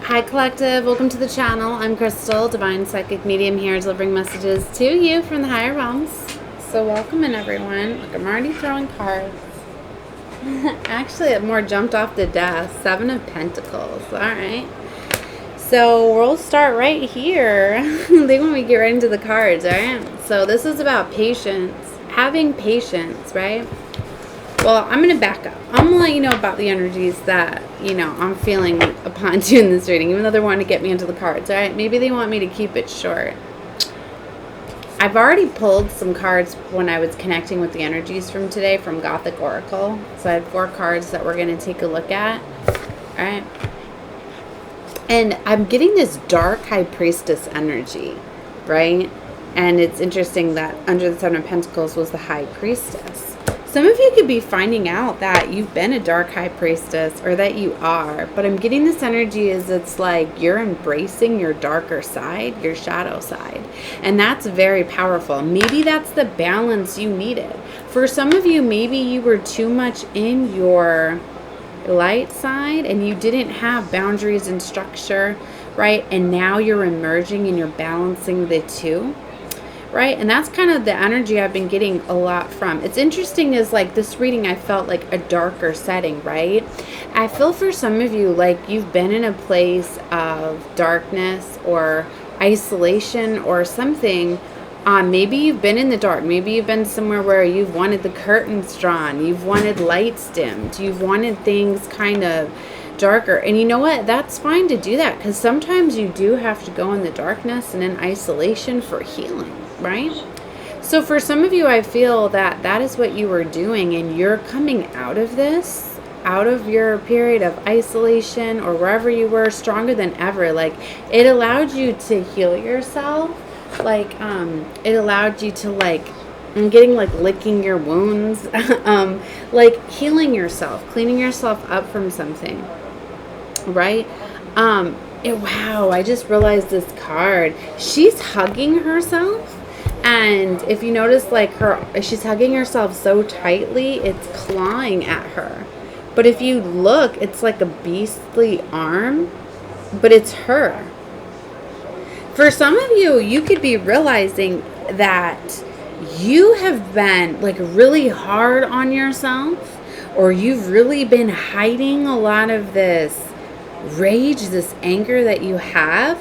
Hi Collective, welcome to the channel. I'm Crystal, Divine Psychic Medium, here delivering messages to you from the higher realms. So welcome in everyone. Look, I'm already throwing cards. Actually, it more jumped off the desk. 7 of Pentacles. Alright. So we'll start right here. Then when we get right into the cards, alright? So this is about patience. Having patience, right? Well, I'm going to back up. I'm going to let you know about the energies that, I'm feeling upon doing this reading, even though they're wanting to get me into the cards, all right? Maybe they want me to keep it short. I've already pulled some cards when I was connecting with the energies from today from Gothic Oracle. So I had 4 cards that we're going to take a look at, all right? And I'm getting this dark High Priestess energy, right? And it's interesting that under the 7 of Pentacles was the High Priestess. Some of you could be finding out that you've been a dark High Priestess or that you are, but I'm getting this energy as it's like you're embracing your darker side, your shadow side, and that's very powerful. Maybe that's the balance you needed. For some of you, maybe you were too much in your light side and you didn't have boundaries and structure, right? And now you're emerging and you're balancing the two. Right? And that's kind of the energy I've been getting a lot from. It's interesting is like this reading, I felt like a darker setting, right? I feel for some of you like you've been in a place of darkness or isolation or something. Maybe you've been in the dark. Maybe you've been somewhere where you've wanted the curtains drawn. You've wanted lights dimmed. You've wanted things kind of darker. And you know what? That's fine to do that because sometimes you do have to go in the darkness and in isolation for healing. Right? So for some of you, I feel that that is what you were doing and you're coming out of this, out of your period of isolation or wherever you were, stronger than ever. Like it allowed you to heal yourself. Like it allowed you to I'm getting licking your wounds, like healing yourself, cleaning yourself up from something. Right? Wow, I just realized this card. She's hugging herself. And if you notice, she's hugging herself so tightly, it's clawing at her. But if you look, it's like a beastly arm, but it's her. For some of you, you could be realizing that you have been really hard on yourself, or you've really been hiding a lot of this rage, this anger that you have.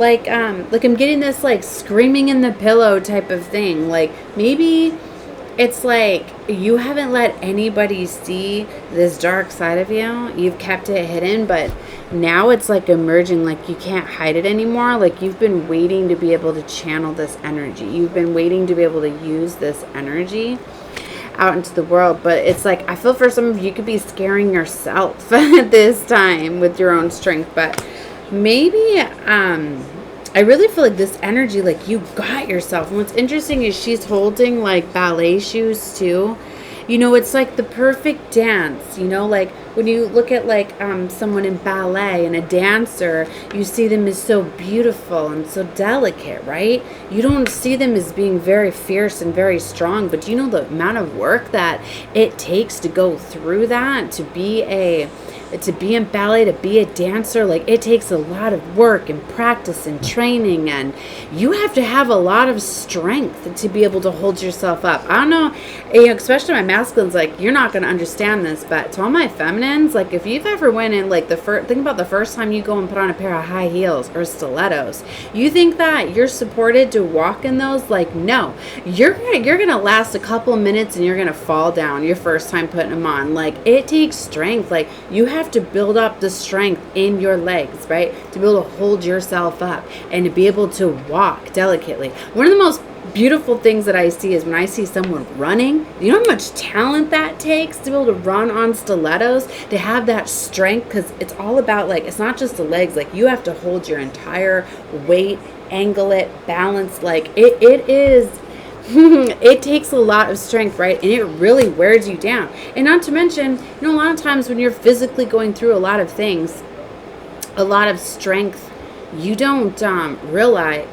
I'm getting this screaming in the pillow type of thing. Maybe it's you haven't let anybody see this dark side of you. You've kept it hidden, but now it's emerging. You can't hide it anymore. You've been waiting to be able to channel this energy. You've been waiting to be able to use this energy out into the world. But it's I feel for some of you could be scaring yourself at this time with your own strength. But maybe I really feel this energy you got yourself. And what's interesting is she's holding ballet shoes too. It's the perfect dance. When you look at someone in ballet and a dancer, you see them as so beautiful and so delicate, right? You don't see them as being very fierce and very strong, but do you know the amount of work that it takes to go through that, to be in ballet, to be a dancer? It takes a lot of work and practice and training, and you have to have a lot of strength to be able to hold yourself up. I don't know, especially my masculines, you're not going to understand this, but to all my feminines, if you've ever went in think about the first time you go and put on a pair of high heels or stilettos, you think that you're supported to walk in those? No, you're going to last a couple of minutes and you're going to fall down your first time putting them on. It takes strength. You have to build up the strength in your legs, right? To be able to hold yourself up and to be able to walk delicately. One of the most beautiful things that I see is when I see someone running. You know how much talent that takes to be able to run on stilettos, to have that strength, because it's all about it's not just the legs. You have to hold your entire weight, angle it, balance. It is it takes a lot of strength, right? And it really wears you down. And not to mention, a lot of times when you're physically going through a lot of things, a lot of strength, you don't realize,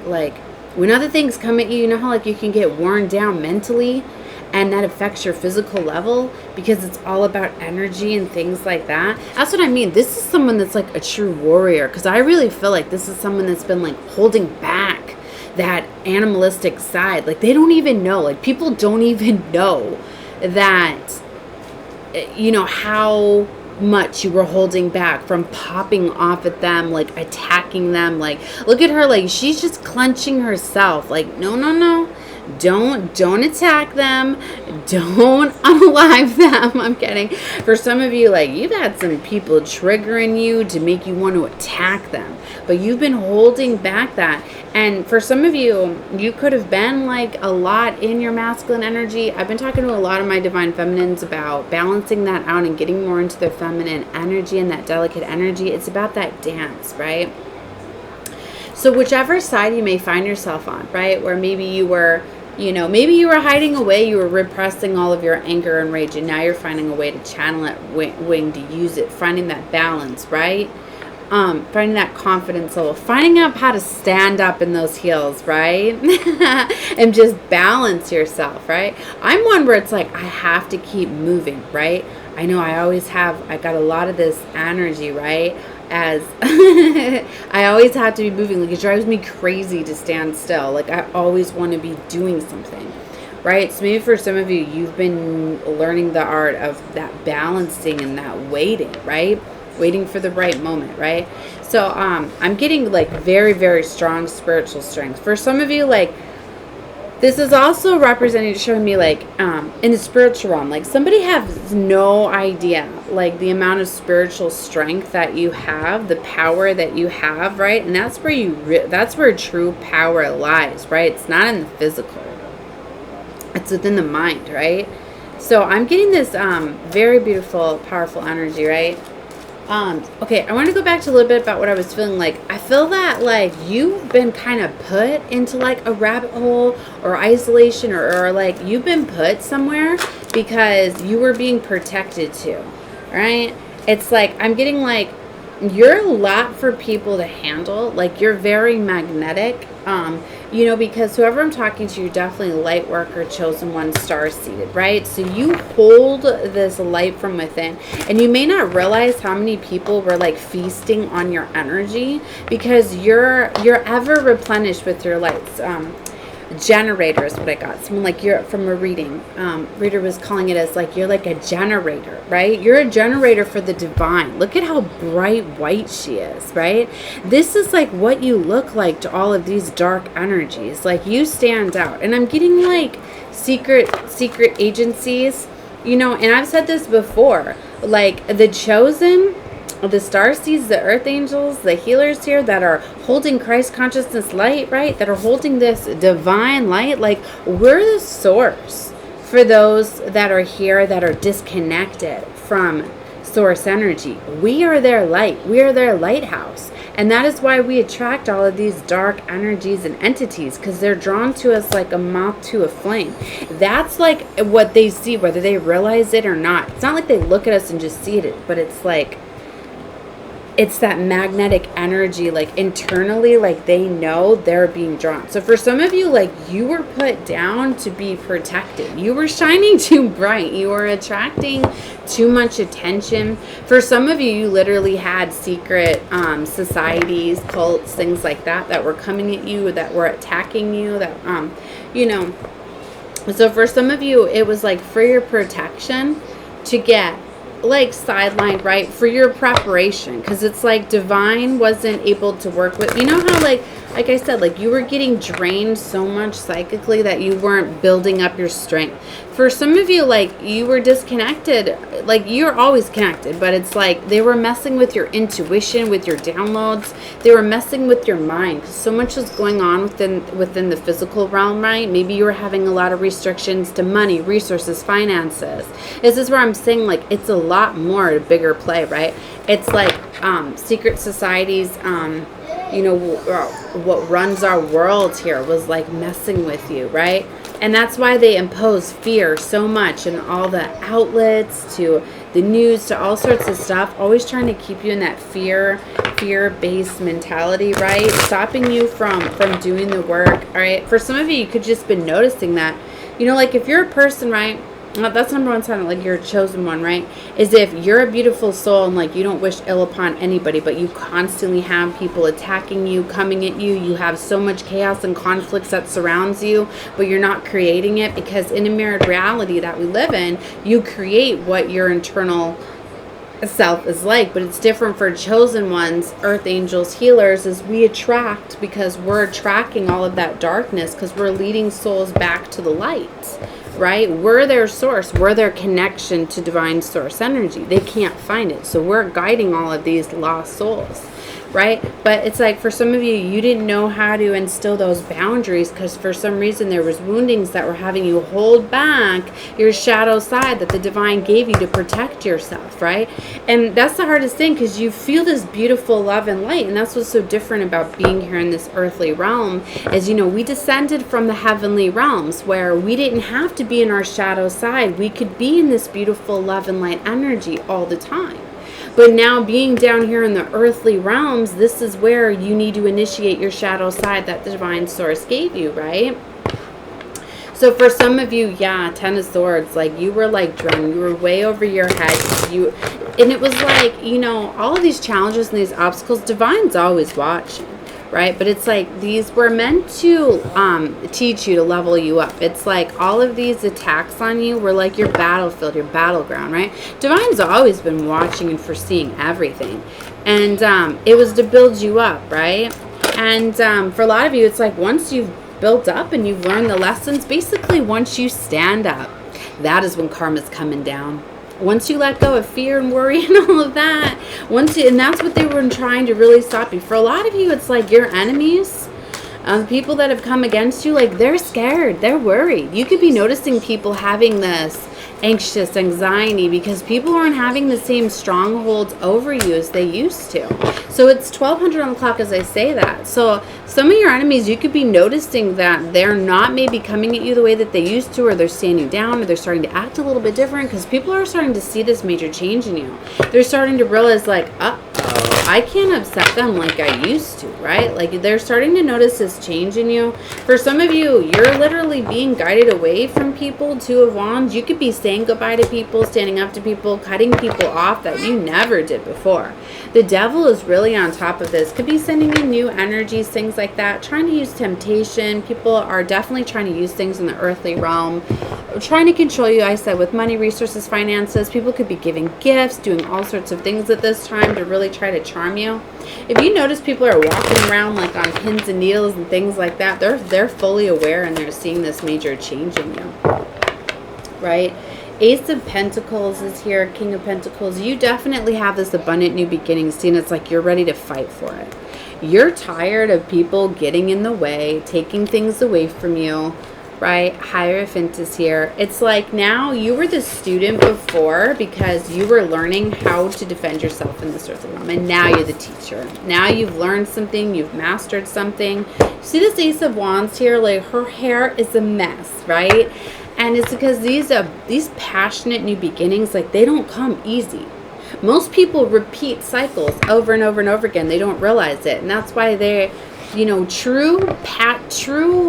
when other things come at you, you know how you can get worn down mentally and that affects your physical level? because it's all about energy and things like that. That's what I mean. This is someone that's like a true warrior, because I really feel like this is someone that's been like holding back that animalistic side. Like they don't even know, like people don't even know that, you know, how much you were holding back from popping off at them, like attacking them. Like look at her, like she's just clenching herself, like no, don't attack them, don't unalive them. I'm kidding. For some of you, like you've had some people triggering you to make you want to attack them, but you've been holding back that. And for some of you, you could have been like a lot in your masculine energy. I've been talking to a lot of my divine feminines about balancing that out and getting more into their feminine energy and that delicate energy. It's about that dance, right? So whichever side you may find yourself on, right? Where maybe you were, you know, maybe you were hiding away, you were repressing all of your anger and rage, and now you're finding a way to channel it, wing to use it, finding that balance, right? Finding that confidence level, finding out how to stand up in those heels, right? And just balance yourself, right? I'm one where it's like, I have to keep moving, right? I know I got a lot of this energy, right? As I always have to be moving. Like it drives me crazy to stand still. Like I always want to be doing something, right? So maybe for some of you, you've been learning the art of that balancing and that waiting, right? Waiting for the right moment, right? So I'm getting like very, very strong spiritual strength. For some of you, like this is also representing, showing me like in the spiritual realm, like somebody has no idea like the amount of spiritual strength that you have, the power that you have, right? And that's where that's where true power lies, right? It's not in the physical, it's within the mind, right? So I'm getting this very beautiful, powerful energy, right? Okay, I want to go back to a little bit about what I was feeling like. I feel that like you've been kind of put into like a rabbit hole or isolation, or like you've been put somewhere because you were being protected too, right? It's like, I'm getting like, you're a lot for people to handle. Like you're very magnetic, you know, because whoever I'm talking to, you're definitely light worker, chosen one, star seated, right? So you hold this light from within, and you may not realize how many people were like feasting on your energy, because you're ever replenished with your lights. Generator is what I got. Someone like, you're from a reading, reader was calling it as like, you're like a generator, right? You're a generator for the divine. Look at how bright white she is, right? This is like what you look like to all of these dark energies. Like you stand out. And I'm getting like secret agencies, you know, and I've said this before, like the chosen, the starseeds, the earth angels, the healers here that are holding Christ consciousness light, right? That are holding this divine light. Like we're the source for those that are here that are disconnected from source energy. We are their light. We are their lighthouse. And that is why we attract all of these dark energies and entities, because they're drawn to us like a moth to a flame. That's like what they see, whether they realize it or not. It's not like they look at us and just see it, but it's like, it's that magnetic energy, like internally, like they know they're being drawn. So for some of you, like you were put down to be protected. You were shining too bright. You were attracting too much attention. For some of you, you literally had secret societies, cults, things like that were coming at you, that were attacking you, that, you know. So for some of you, it was like for your protection to get like sidelined, right, for your preparation, because it's like divine wasn't able to work with, you know how like I said, like you were getting drained so much psychically that you weren't building up your strength. For some of you, like you were disconnected, like you're always connected, but it's like they were messing with your intuition, with your downloads. They were messing with your mind, because so much was going on within the physical realm, right? Maybe you were having a lot of restrictions to money, resources, finances. This is where I'm saying like it's a lot more a bigger play, right? It's like secret societies, you know, what runs our world here was like messing with you, right? And that's why they impose fear so much in all the outlets, to the news, to all sorts of stuff, always trying to keep you in that fear-based mentality, right? Stopping you from doing the work, all right? For some of you, you could just been noticing that, you know, like if you're a person, right, That's number one sign, like you're a chosen one, right? Is if you're a beautiful soul and like you don't wish ill upon anybody, but you constantly have people attacking you, coming at you. You have so much chaos and conflicts that surrounds you, but you're not creating it, because in a mirrored reality that we live in, you create what your internal self is like. But it's different for chosen ones, earth angels, healers, is we attract, because we're attracting all of that darkness, because we're leading souls back to the light, right? We're their source. We're their connection to divine source energy. They can't find it. So we're guiding all of these lost souls, right? But it's like for some of you, you didn't know how to instill those boundaries, because for some reason there was woundings that were having you hold back your shadow side that the divine gave you to protect yourself, right? And that's the hardest thing, because you feel this beautiful love and light. And that's what's so different about being here in this earthly realm is, you know, we descended from the heavenly realms where we didn't have to be in our shadow side. We could be in this beautiful love and light energy all the time. But now being down here in the earthly realms, this is where you need to initiate your shadow side that the divine source gave you, right? So for some of you, yeah, Ten of Swords, like you were like drunk, you were way over your head. And it was like, you know, all of these challenges and these obstacles, divine's always watching, right? But it's like these were meant to teach you, to level you up. It's like all of these attacks on you were like your battlefield, your battleground, right? Divine's always been watching and foreseeing everything. And it was to build you up, right? And for a lot of you, it's like once you've built up and you've learned the lessons, basically once you stand up, that is when karma's coming down. Once you let go of fear and worry and all of that, and that's what they were trying to really stop you. For a lot of you, it's like your enemies, the people that have come against you, like they're scared, they're worried. You could be noticing people having this anxious anxiety because people aren't having the same strongholds over you as they used to. So it's 1200 on the clock as I say that. So some of your enemies, you could be noticing that they're not maybe coming at you the way that they used to, or they're standing down, or they're starting to act a little bit different, because people are starting to see this major change in you. They're starting to realize like, I can't upset them like I used to, right? Like they're starting to notice this change in you. For some of you, you're literally being guided away from people. Two of Wands, you could be saying goodbye to people, standing up to people, cutting people off that you never did before. The devil is really on top of this. Could be sending you new energies, things like that, trying to use temptation. People are definitely trying to use things in the earthly realm, trying to control you, I said, with money, resources, finances. People could be giving gifts, doing all sorts of things at this time to really try to charm you. If you notice people are walking around like on pins and needles and things like that, they're fully aware and they're seeing this major change in you, right? Ace of Pentacles is here, King of Pentacles. You definitely have this abundant new beginning scene. It's like you're ready to fight for it. You're tired of people getting in the way, taking things away from you, right? Hierophant is here. It's like now you were the student before because you were learning how to defend yourself in this earthly realm, and now you're the teacher. Now you've learned something, you've mastered something. See this Ace of Wands here? Like her hair is a mess, right? And it's because these passionate new beginnings, like they don't come easy. Most people repeat cycles over and over and over again. They don't realize it. And that's why they're, you know, true,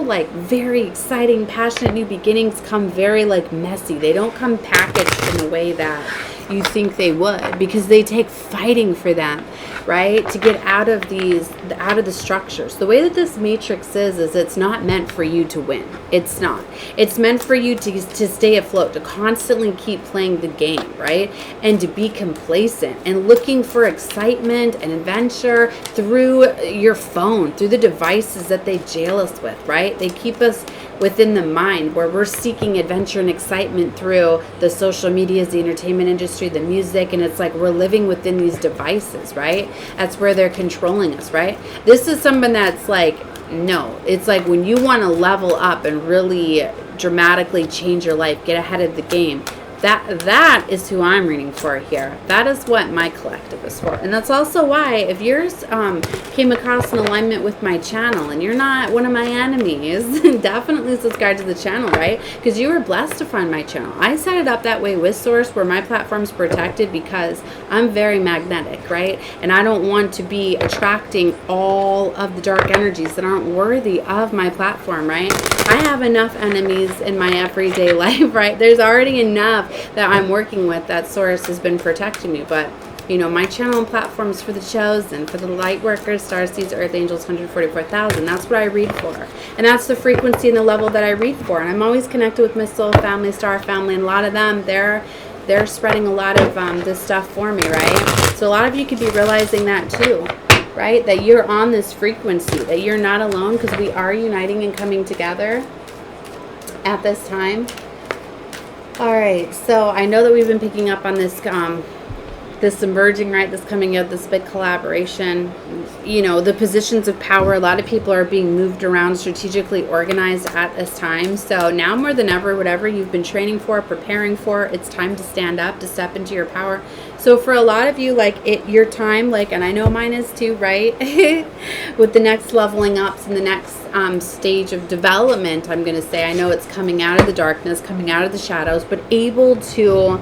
like very exciting, passionate new beginnings come very like messy. They don't come packaged in the way that you think they would, because they take fighting for them, right? To get out of the structures. The way that this matrix is it's not meant for you to win. It's not. It's meant for you to stay afloat, to constantly keep playing the game, right? And to be complacent and looking for excitement and adventure through your phone, through the devices that they jail us with, right? They keep us within the mind where we're seeking adventure and excitement through the social medias, the entertainment industry, the music, and it's like we're living within these devices, right? That's where they're controlling us, right? This is something that's like, no, it's like when you want to level up and really dramatically change your life, get ahead of the game, that is who I'm reading for here. That is what my collective is for. And that's also why if yours came across an alignment with my channel and you're not one of my enemies, definitely subscribe to the channel, right? Because you were blessed to find my channel. I set it up that way with Source where my platform's protected because I'm very magnetic, right? And I don't want to be attracting all of the dark energies that aren't worthy of my platform, right? I have enough enemies in my everyday life, right? There's already enough that I'm working with that Source has been protecting me. But, you know, my channel and platforms for the chosen, for the light workers, stars, seeds, earth angels, 144,000. That's what I read for. And that's the frequency and the level that I read for. And I'm always connected with my soul family, star family, and a lot of them, they're spreading a lot of this stuff for me, right? So a lot of you could be realizing that too, right? That you're on this frequency, that you're not alone, because we are uniting and coming together at this time. All right, so I know that we've been picking up on this this emerging, right, this coming out, this big collaboration, you know, the positions of power. A lot of people are being moved around, strategically organized at this time. So now more than ever, whatever you've been training for, preparing for, it's time to stand up, to step into your power. So for a lot of you, like, your time, like, and I know mine is too, right? With the next leveling ups and the next stage of development, I'm going to say, I know it's coming out of the darkness, coming out of the shadows, but able to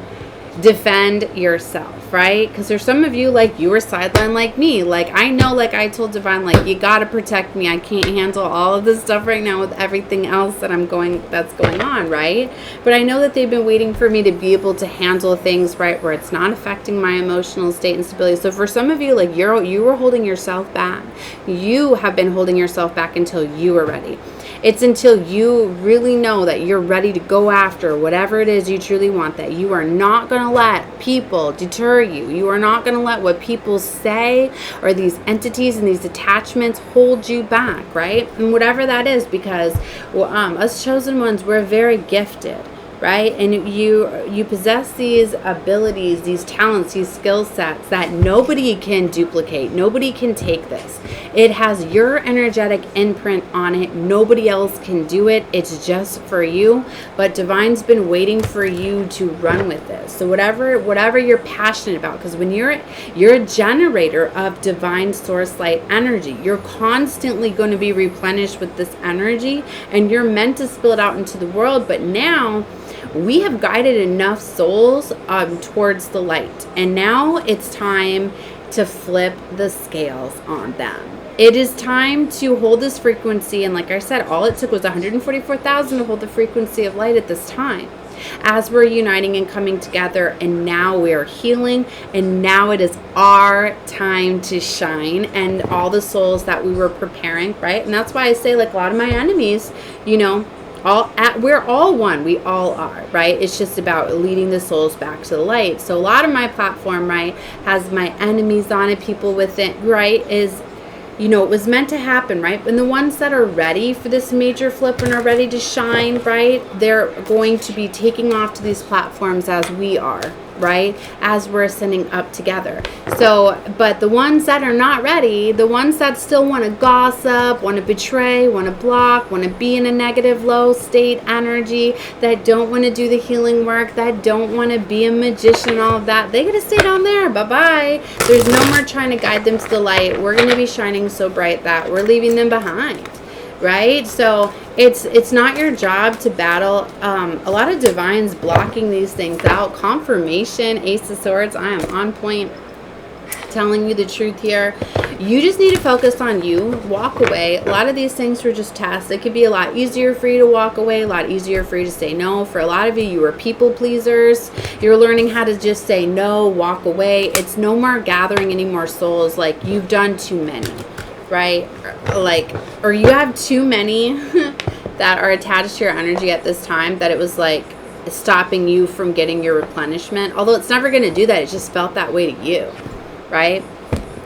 defend yourself, right? Because there's some of you, like, you were sidelined like me. Like, I know, like, I told Divine, like, you got to protect me. I can't handle all of this stuff right now with everything else that's going on, right? But I know that they've been waiting for me to be able to handle things, right, where it's not affecting my emotional state and stability. So for some of you, like, you were holding yourself back. You have been holding yourself back until you were ready. It's until you really know that you're ready to go after whatever it is you truly want, that you are not going to let people deter you. You are not going to let what people say or these entities and these attachments hold you back, right? And whatever that is, because us chosen ones, we're very gifted, right? And you possess these abilities, these talents, these skill sets that nobody can duplicate. Nobody can take this. It has your energetic imprint on it. Nobody else can do it. It's just for you. But Divine's been waiting for you to run with this. So whatever you're passionate about, because when you're a generator of divine source light energy, you're constantly going to be replenished with this energy, and you're meant to spill it out into the world. But now we have guided enough souls towards the light, and now it's time to flip the scales on them. It is time to hold this frequency, and like I said, all it took was 144,000 to hold the frequency of light at this time, as we're uniting and coming together. And now we are healing, and now it is our time to shine. And all the souls that we were preparing, right? And that's why I say, like, a lot of my enemies, you know, we're all one. We all are, right? It's just about leading the souls back to the light. So a lot of my platform, right, has my enemies on it, people with it, right, is, you know, it was meant to happen, right? And the ones that are ready for this major flip and are ready to shine, right, they're going to be taking off to these platforms as we are, right, as we're ascending up together. So, but the ones that are not ready, the ones that still want to gossip, want to betray, want to block, want to be in a negative low state energy, that don't want to do the healing work, that don't want to be a magician, all of that, they gotta stay down there. Bye-bye. There's no more trying to guide them to the light. We're going to be shining so bright that we're leaving them behind, right? So it's not your job to battle. A lot of Divine's blocking these things out. Confirmation, Ace of Swords, I am on point, telling you the truth here. You just need to focus on you. Walk away. A lot of these things were just tests. It could be a lot easier for you to walk away, a lot easier for you to say no. For a lot of you, you were people pleasers. You're learning how to just say no, walk away. It's no more gathering any more souls. Like, you've done too many, right? Or you have too many that are attached to your energy at this time, that it was like stopping you from getting your replenishment. Although it's never going to do that. It just felt that way to you, right?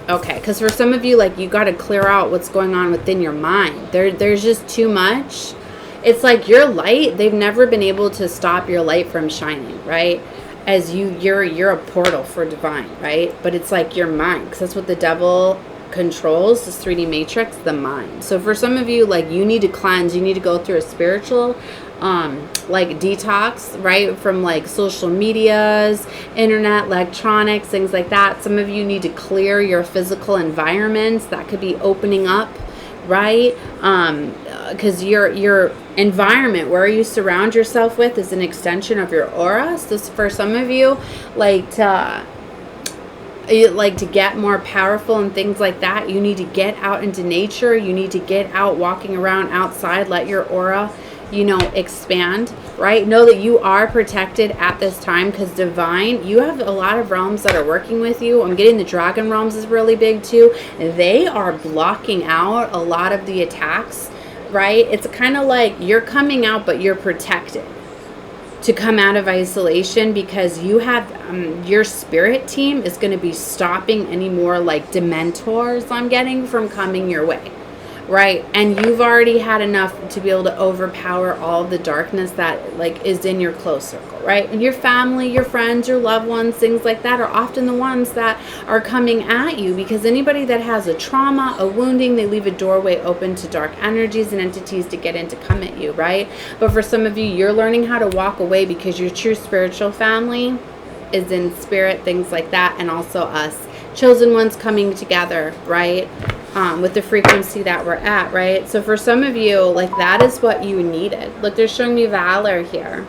Okay, because for some of you, like, you got to clear out what's going on within your mind. There's just too much. It's like your light, they've never been able to stop your light from shining, right? As you're a portal for Divine, right? But it's like your mind, because that's what the devil controls, this 3D matrix, the mind. So for some of you, like, you need to cleanse, you need to go through a spiritual like detox, right, from like social medias, internet, electronics, things like that. Some of you need to clear your physical environments. That could be opening up, right? Because your environment, where you surround yourself with, is an extension of your aura. So for some of you, like to get more powerful and things like that, you need to get out into nature. You need to get out walking around outside. Let your aura expand, right? Know that you are protected at this time, because divine, you have a lot of realms that are working with you. I'm getting the dragon realms is really big too. They are blocking out a lot of the attacks, right? It's kind of like you're coming out, but you're protected to come out of isolation, because you have your spirit team is going to be stopping any more like dementors I'm getting from coming your way, right? And you've already had enough to be able to overpower all the darkness that like is in your close circle, right? And your family, your friends, your loved ones, things like that are often the ones that are coming at you, because anybody that has a trauma, a wounding, they leave a doorway open to dark energies and entities to get in to come at you, right? But for some of you, you're learning how to walk away, because your true spiritual family is in spirit, things like that, and also us chosen ones coming together, right? With the frequency that we're at, right? So for some of you, like, that is what you needed. Look, they're showing me Valor here,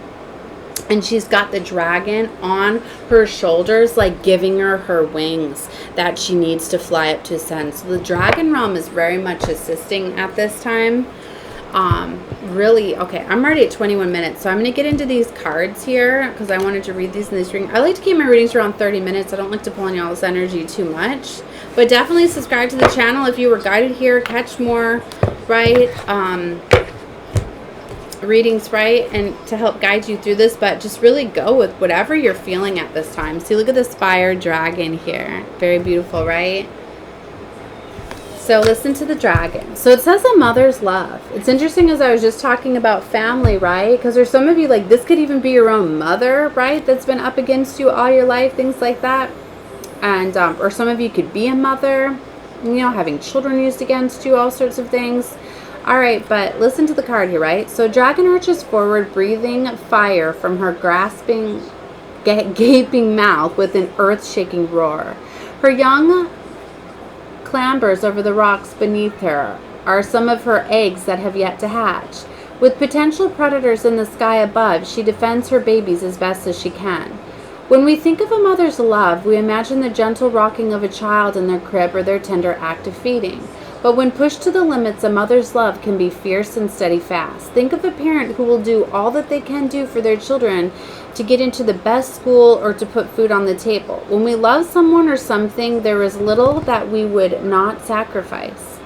and she's got the dragon on her shoulders, like giving her wings that she needs to fly up to ascend. So the dragon realm is very much assisting at this time. Really, okay, I'm already at 21 minutes, so I'm going to get into these cards here, because I wanted to read these in this reading. I like to keep my readings around 30 minutes. I don't like to pull on y'all's energy too much, but definitely subscribe to the channel if you were guided here. Catch more, right, readings, right, and to help guide you through this. But just really go with whatever you're feeling at this time. See, look at this fire dragon here. Very beautiful, right? So listen to the dragon. So it says a mother's love. It's interesting, as I was just talking about family, right? Because there's some of you, like, this could even be your own mother, right? That's been up against you all your life, things like that. And, or some of you could be a mother, having children used against you, all sorts of things. All right, but listen to the card here, right? So dragon arches forward, breathing fire from her grasping, gaping mouth with an earth-shaking roar. Her young clambers over the rocks beneath her are some of her eggs that have yet to hatch. With potential predators in the sky above, she defends her babies as best as she can. When we think of a mother's love, we imagine the gentle rocking of a child in their crib or their tender act of feeding. But when pushed to the limits, a mother's love can be fierce and steady fast. Think of a parent who will do all that they can do for their children to get into the best school or to put food on the table. When we love someone or something, there is little that we would not sacrifice.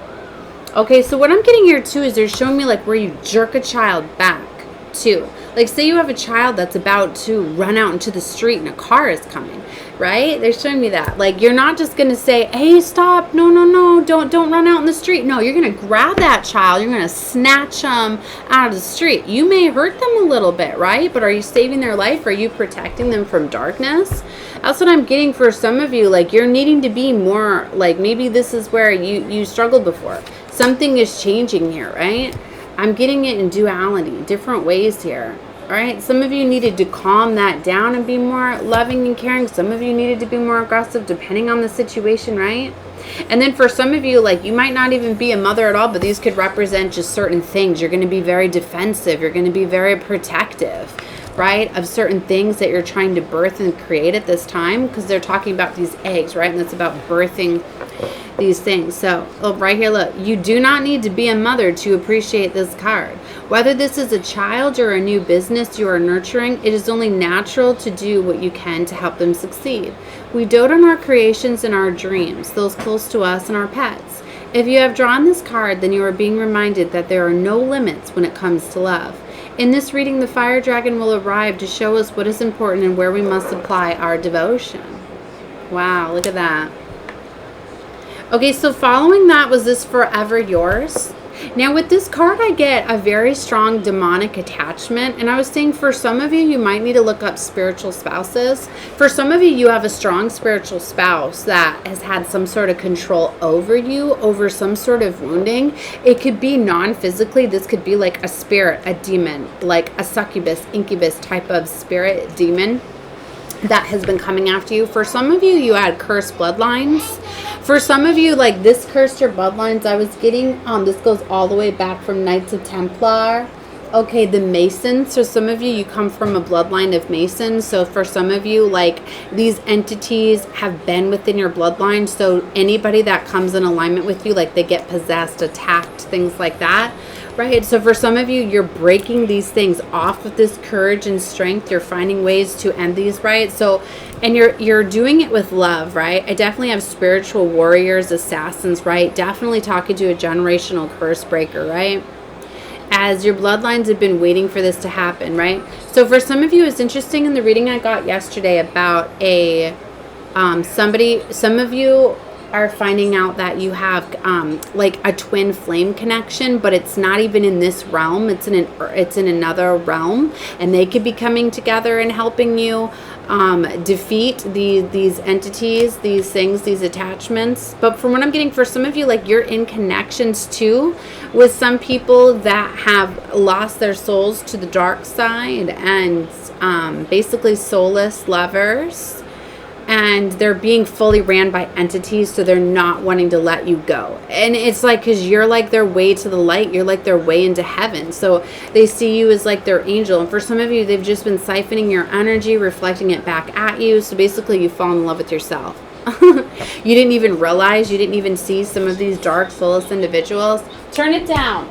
Okay, so what I'm getting here too is they're showing me like where you jerk a child back to. Like, say you have a child that's about to run out into the street and a car is coming, right? They're showing me that. Like, you're not just going to say, hey, stop. No, don't run out in the street. No, you're going to grab that child. You're going to snatch them out of the street. You may hurt them a little bit, right? But are you saving their life? Are you protecting them from darkness? That's what I'm getting for some of you. Like, you're needing to be more, like, maybe this is where you struggled before. Something is changing here, right? I'm getting it in duality, different ways here. All right, some of you needed to calm that down and be more loving and caring. Some of you needed to be more aggressive, depending on the situation, right? And then for some of you, like, you might not even be a mother at all, but these could represent just certain things. You're going to be very defensive. You're going to be very protective, right, of certain things that you're trying to birth and create at this time, because they're talking about these eggs, right? And that's about birthing these things. So right here, look, you do not need to be a mother to appreciate this card. Whether this is a child or a new business you are nurturing, it is only natural to do what you can to help them succeed. We dote on our creations and our dreams, those close to us and our pets. If you have drawn this card, then you are being reminded that there are no limits when it comes to love. In this reading, the fire dragon will arrive to show us what is important and where we must apply our devotion. Wow, look at that. Okay, so following that was this forever yours. Now with this card, I get a very strong demonic attachment. And I was saying for some of you, you might need to look up spiritual spouses. For some of you, you have a strong spiritual spouse that has had some sort of control over you, over some sort of wounding. It could be non-physically. This could be like a spirit, a demon, like a succubus, incubus type of spirit, demon that has been coming after you. For some of you, you had cursed bloodlines. For some of you, like, this cursed your bloodlines. I was getting, this goes all the way back from Knights of Templar. Okay, the Masons. So some of you, you come from a bloodline of Masons. So for some of you, like, these entities have been within your bloodline. So anybody that comes in alignment with you, like they get possessed, attacked, things like that, right? So for some of you, you're breaking these things off with this courage and strength. You're finding ways to end these, right? So, and you're doing it with love, right? I definitely have spiritual warriors, assassins, right? Definitely talking to a generational curse breaker, right? As your bloodlines have been waiting for this to happen, right? So for some of you, it's interesting in the reading I got yesterday about some of you are finding out that you have like a twin flame connection, but it's not even in this realm. It's in another realm, and they could be coming together and helping you defeat these entities, these things, these attachments. But from what I'm getting, for some of you, like, you're in connections too with some people that have lost their souls to the dark side, and basically soulless lovers. And they're being fully ran by entities, so they're not wanting to let you go. And it's like, because you're like their way to the light, you're like their way into heaven. So they see you as like their angel. And for some of you, they've just been siphoning your energy, reflecting it back at you. So basically, you fall in love with yourself. You didn't even realize, you didn't even see some of these dark, soulless individuals. Turn it down.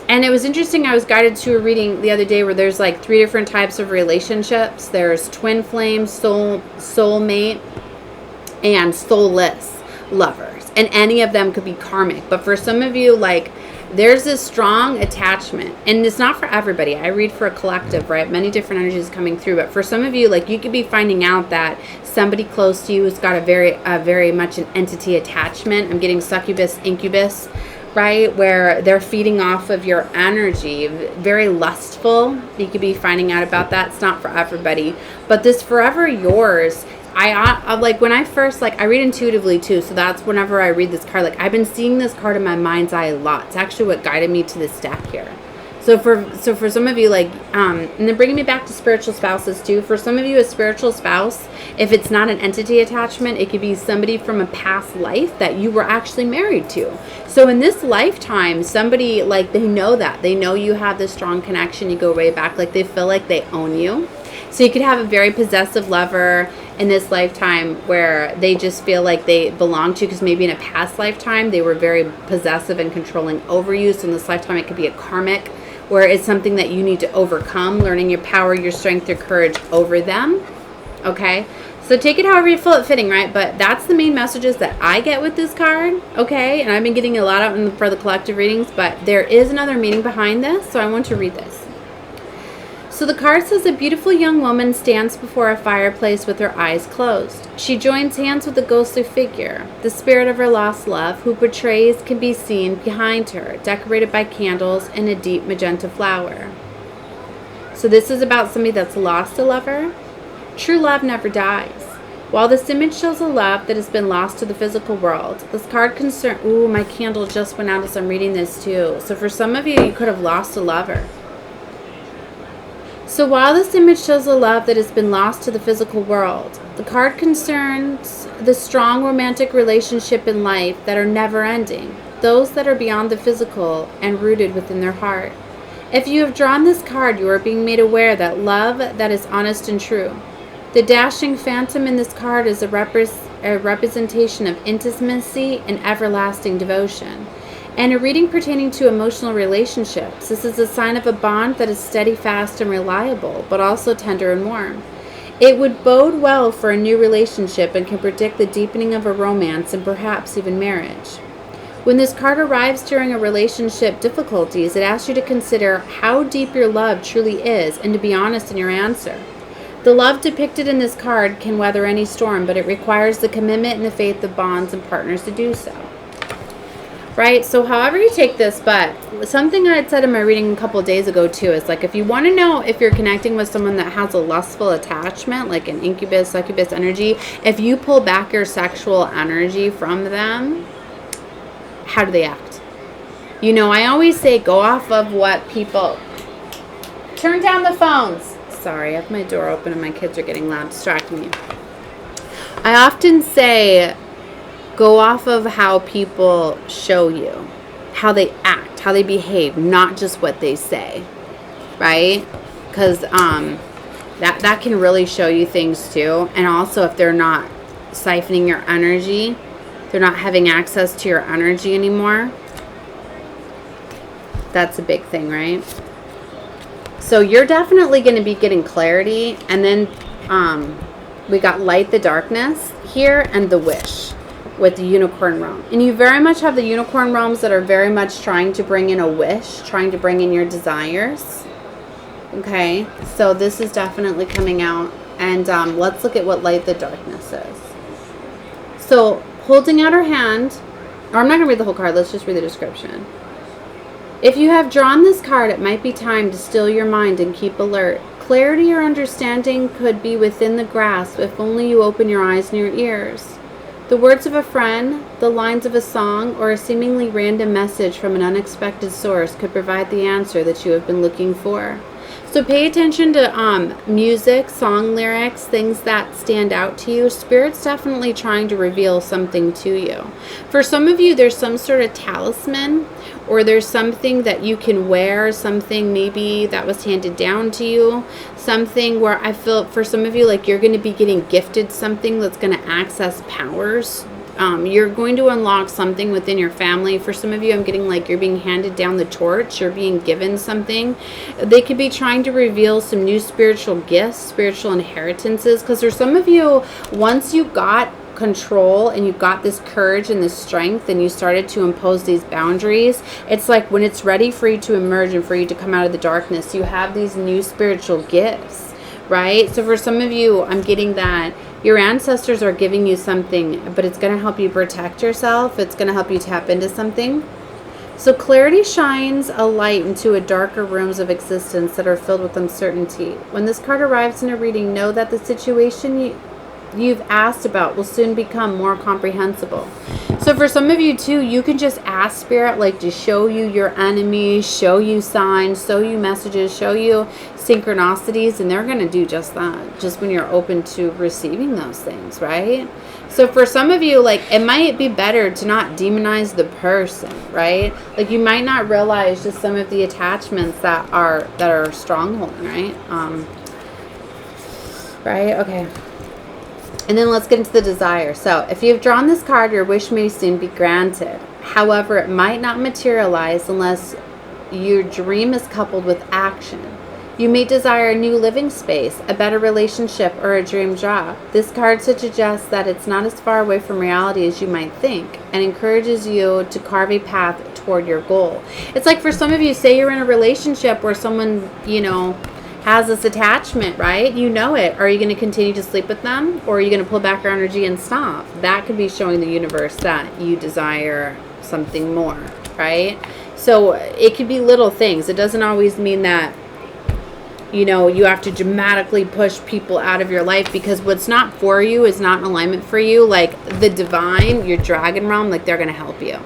And it was interesting, I was guided to a reading the other day where there's like 3 different types of relationships. There's twin flame, soulmate, and soulless lovers. And any of them could be karmic. But for some of you, like, there's this strong attachment. And it's not for everybody. I read for a collective, right? Many different energies coming through. But for some of you, like, you could be finding out that somebody close to you has got a very much an entity attachment. I'm getting succubus, incubus, right, where they're feeding off of your energy, very lustful. You could be finding out about that. It's not for everybody, but this forever yours. I like, when I first, like, I read intuitively too, so that's whenever I read this card, like, I've been seeing this card in my mind's eye a lot. It's actually what guided me to this deck here. So for some of you, like, and then bringing me back to spiritual spouses too. For some of you, a spiritual spouse, if it's not an entity attachment, it could be somebody from a past life that you were actually married to. So in this lifetime, somebody, like, they know that. They know you have this strong connection. You go way back. Like, they feel like they own you. So you could have a very possessive lover in this lifetime where they just feel like they belong to you, because maybe in a past lifetime, they were very possessive and controlling over you. So in this lifetime, it could be a karmic, where it's something that you need to overcome, learning your power, your strength, your courage over them. Okay? So take it however you feel it fitting, right? But that's the main messages that I get with this card, okay? And I've been getting a lot out for the collective readings, but there is another meaning behind this, so I want to read this. So the card says, a beautiful young woman stands before a fireplace with her eyes closed. She joins hands with a ghostly figure. The spirit of her lost love, who betrays, can be seen behind her, decorated by candles and a deep magenta flower. So this is about somebody that's lost a lover. True love never dies. While this image shows a love that has been lost to the physical world, this card ooh, my candle just went out as I'm reading this too. So for some of you, you could have lost a lover. So while this image shows a love that has been lost to the physical world, the card concerns the strong romantic relationship in life that are never ending, those that are beyond the physical and rooted within their heart. If you have drawn this card, you are being made aware that love that is honest and true. The dashing phantom in this card is a representation of intimacy and everlasting devotion. And a reading pertaining to emotional relationships, this is a sign of a bond that is steady, fast, and reliable, but also tender and warm. It would bode well for a new relationship and can predict the deepening of a romance and perhaps even marriage. When this card arrives during a relationship difficulties, it asks you to consider how deep your love truly is and to be honest in your answer. The love depicted in this card can weather any storm, but it requires the commitment and the faith of bonds and partners to do so. Right? So however you take this, but something I had said in my reading a couple of days ago too is, like, if you want to know if you're connecting with someone that has a lustful attachment, like an incubus, succubus energy, if you pull back your sexual energy from them, how do they act? You know, I always say go off of what people... Turn down the phones. Sorry, I have my door open and my kids are getting loud, distracting me. I often say go off of how people show you how they act, how they behave, not just what they say, right? Because that can really show you things too. And also, if they're not siphoning your energy, they're not having access to your energy anymore. That's a big thing, right? So you're definitely going to be getting clarity. And then we got light the darkness here and the wish with the unicorn realm. And you very much have the unicorn realms that are very much trying to bring in a wish, trying to bring in your desires. Okay, so this is definitely coming out. And let's look at what light the darkness is. So holding out her hand, or I'm not going to read the whole card, let's just read the description. If you have drawn this card, it might be time to still your mind and keep alert. Clarity or understanding could be within the grasp if only you open your eyes and your ears. The words of a friend, the lines of a song, or a seemingly random message from an unexpected source could provide the answer that you have been looking for. So pay attention to music, song lyrics, things that stand out to you. Spirit's definitely trying to reveal something to you. For some of you, there's some sort of talisman, or there's something that you can wear, something maybe that was handed down to you, something where I feel for some of you like you're going to be getting gifted something that's going to access powers. You're going to unlock something within your family. For some of you, I'm getting like you're being handed down the torch. You're being given something. They could be trying to reveal some new spiritual gifts, spiritual inheritances. Because for some of you, once you got control and you got this courage and this strength and you started to impose these boundaries, it's like when it's ready for you to emerge and for you to come out of the darkness, you have these new spiritual gifts, right? So for some of you, I'm getting that your ancestors are giving you something, but it's going to help you protect yourself. It's going to help you tap into something. So clarity shines a light into a darker rooms of existence that are filled with uncertainty. When this card arrives in a reading, know that the situation you've asked about will soon become more comprehensible. So for some of you too, you can just ask Spirit like to show you your enemies, show you signs, show you messages, show you synchronicities, and they're going to do just that, just when you're open to receiving those things, right? So for some of you, like, it might be better to not demonize the person, right? Like, you might not realize just some of the attachments that are strongholding, right? Right? Okay. And then let's get into the desire. So if you've drawn this card, your wish may soon be granted. However, it might not materialize unless your dream is coupled with action. You may desire a new living space, a better relationship, or a dream job. This card suggests that it's not as far away from reality as you might think and encourages you to carve a path toward your goal. It's like for some of you, say you're in a relationship where someone, has this attachment, right? You know it. Are you going to continue to sleep with them, or are you going to pull back your energy and stop? That could be showing the universe that you desire something more, right? So it could be little things. It doesn't always mean that you have to dramatically push people out of your life, because what's not for you is not in alignment for you. Like the divine, your dragon realm, like they're going to help you.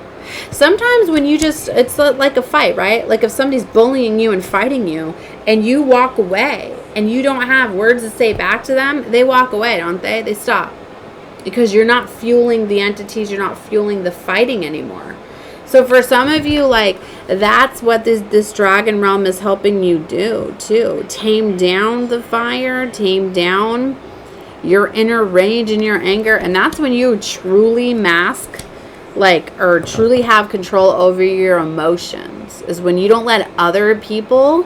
Sometimes when it's like a fight, right? Like if somebody's bullying you and fighting you and you walk away and you don't have words to say back to them, they walk away, don't they? They stop because you're not fueling the entities. You're not fueling the fighting anymore. So for some of you, like, that's what this dragon realm is helping you do too. Tame down the fire, tame down your inner rage and your anger. And that's when you truly mask, or truly have control over your emotions, is when you don't let other people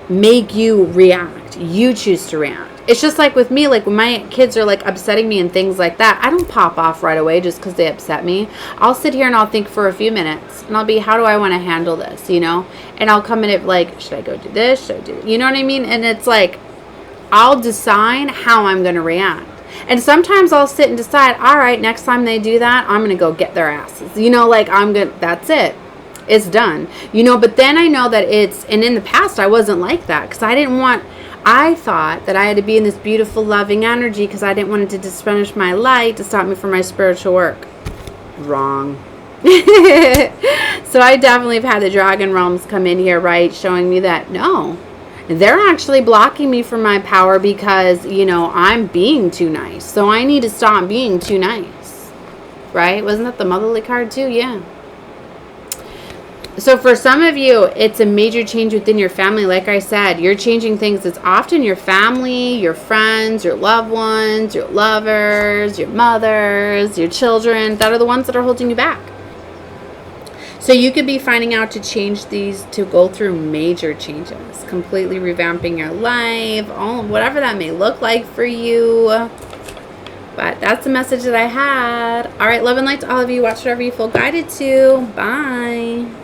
make you react. You choose to react. It's just like with me, like when my kids are like upsetting me and things like that, I don't pop off right away just because they upset me. I'll sit here and I'll think for a few minutes and I'll be, how do I want to handle this, And I'll come in it like, should I go do this? Should I do, you know what I mean? And it's like, I'll decide how I'm going to react. And sometimes I'll sit and decide, all right, next time they do that, I'm going to go get their asses. That's it. It's done. But then I know that and in the past I wasn't like that because I thought that I had to be in this beautiful, loving energy because I didn't want it to diminish my light to stop me from my spiritual work. Wrong. So I definitely have had the dragon realms come in here, right, showing me that, no, they're actually blocking me from my power because, I'm being too nice. So I need to stop being too nice. right? Wasn't that the motherly card too? Yeah. So for some of you, it's a major change within your family. Like I said, you're changing things. It's often your family, your friends, your loved ones, your lovers, your mothers, your children that are the ones that are holding you back. So you could be finding out to change these, to go through major changes, completely revamping your life, whatever that may look like for you. But that's the message that I had. All right, love and light to all of you. Watch whatever you feel guided to. Bye.